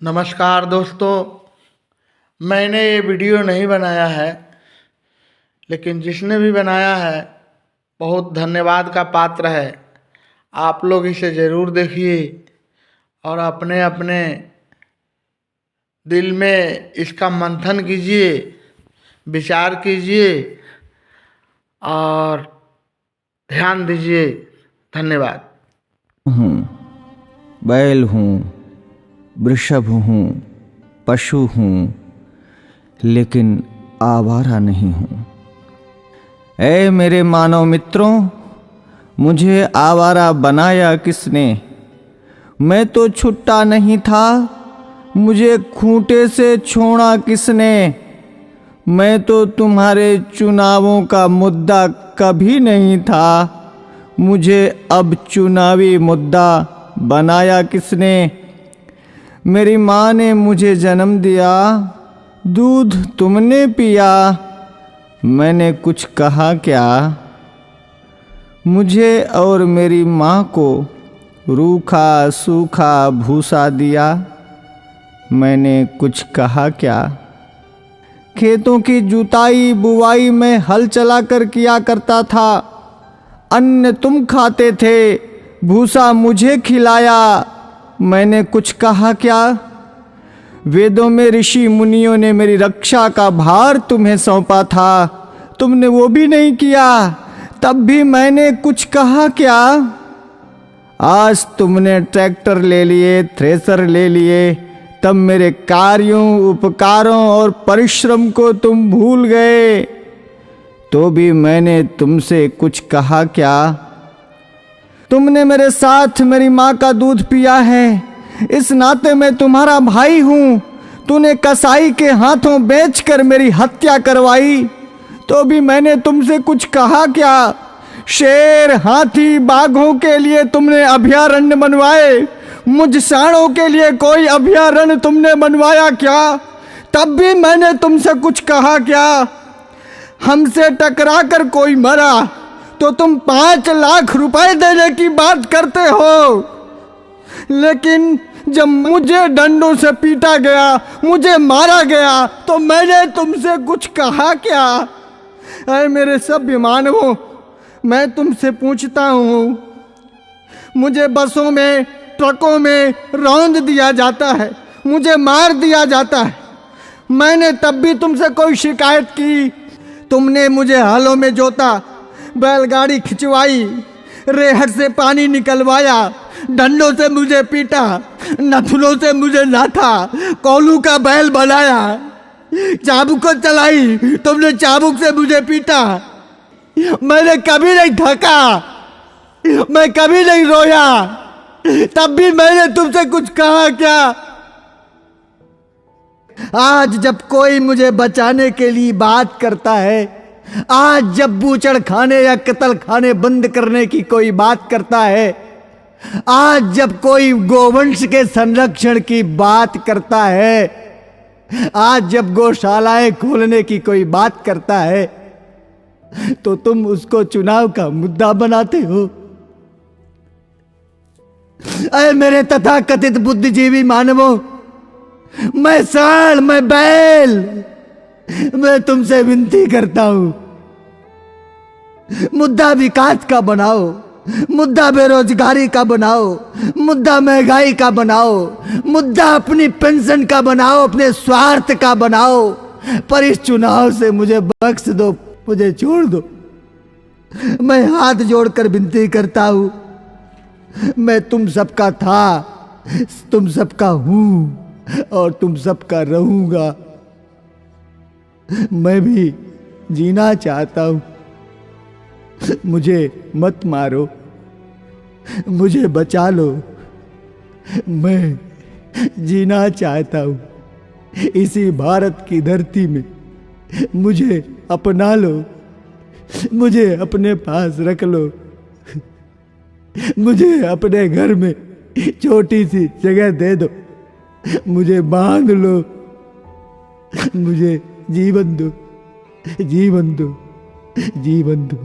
नमस्कार दोस्तों, मैंने ये वीडियो नहीं बनाया है, लेकिन जिसने भी बनाया है बहुत धन्यवाद का पात्र है। आप लोग इसे ज़रूर देखिए और अपने अपने दिल में इसका मंथन कीजिए, विचार कीजिए और ध्यान दीजिए। धन्यवाद। हूँ, बैल हूँ, वृषभ हूँ, पशु हूँ, लेकिन आवारा नहीं हूँ। ऐ मेरे मानव मित्रों, मुझे आवारा बनाया किसने? मैं तो छुट्टा नहीं था, मुझे खूंटे से छोड़ा किसने? मैं तो तुम्हारे चुनावों का मुद्दा कभी नहीं था, मुझे अब चुनावी मुद्दा बनाया किसने? मेरी माँ ने मुझे जन्म दिया, दूध तुमने पिया, मैंने कुछ कहा क्या? मुझे और मेरी माँ को रूखा सूखा भूसा दिया, मैंने कुछ कहा क्या? खेतों की जुताई बुवाई में हल चलाकर किया करता था, अन्न तुम खाते थे, भूसा मुझे खिलाया, मैंने कुछ कहा क्या? वेदों में ऋषि मुनियों ने मेरी रक्षा का भार तुम्हें सौंपा था, तुमने वो भी नहीं किया, तब भी मैंने कुछ कहा क्या? आज तुमने ट्रैक्टर ले लिए, थ्रेसर ले लिए, तब मेरे कार्यों, उपकारों और परिश्रम को तुम भूल गए, तो भी मैंने तुमसे कुछ कहा क्या? तुमने मेरे साथ मेरी माँ का दूध पिया है, इस नाते मैं तुम्हारा भाई हूँ। तूने कसाई के हाथों बेचकर मेरी हत्या करवाई, तो भी मैंने तुमसे कुछ कहा क्या? शेर, हाथी, बाघों के लिए तुमने अभयारण्य बनवाए, मुझ सांडों के लिए कोई अभयारण्य तुमने बनवाया क्या? तब भी मैंने तुमसे कुछ कहा क्या? हमसे टकरा कर कोई मरा तो तुम 5 लाख रुपए देने की बात करते हो, लेकिन जब मुझे डंडों से पीटा गया, मुझे मारा गया, तो मैंने तुमसे कुछ कहा क्या? अरे मेरे सभ्य मानवों, मैं तुमसे पूछता हूँ, मुझे बसों में, ट्रकों में रौंद दिया जाता है, मुझे मार दिया जाता है, मैंने तब भी तुमसे कोई शिकायत की? तुमने मुझे हलों में जोता, बैलगाड़ी खिंचवाई, रेहड़ से पानी निकलवाया, डंडों से मुझे पीटा, नथुलों से मुझे नाथा, कोलू का बैल बनाया, चाबुक को चलाई, तुमने चाबुक से मुझे पीटा, मैंने कभी नहीं थका, मैं कभी नहीं रोया, तब भी मैंने तुमसे कुछ कहा क्या? आज जब कोई मुझे बचाने के लिए बात करता है, आज जब बूचड़ खाने या कत्ल खाने बंद करने की कोई बात करता है, आज जब कोई गोवंश के संरक्षण की बात करता है, आज जब गौशालाएं खोलने की कोई बात करता है, तो तुम उसको चुनाव का मुद्दा बनाते हो। अरे मेरे तथाकथित बुद्धिजीवी मानवों, मैं सांड, मैं बैल, मैं तुमसे विनती करता हूं, मुद्दा विकास का बनाओ, मुद्दा बेरोजगारी का बनाओ, मुद्दा महंगाई का बनाओ, मुद्दा अपनी पेंशन का बनाओ, अपने स्वार्थ का बनाओ, पर इस चुनाव से मुझे बख्श दो, मुझे छोड़ दो। मैं हाथ जोड़कर विनती करता हूं, मैं तुम सबका था, तुम सबका हूं और तुम सबका रहूंगा। मैं भी जीना चाहता हूं, मुझे मत मारो, मुझे बचा लो, मैं जीना चाहता हूं इसी भारत की धरती में, मुझे अपना लो, मुझे अपने पास रख लो, मुझे अपने घर में छोटी सी जगह दे दो, मुझे बांध लो, मुझे जीवन दो, जीवन दो, जीवन दो।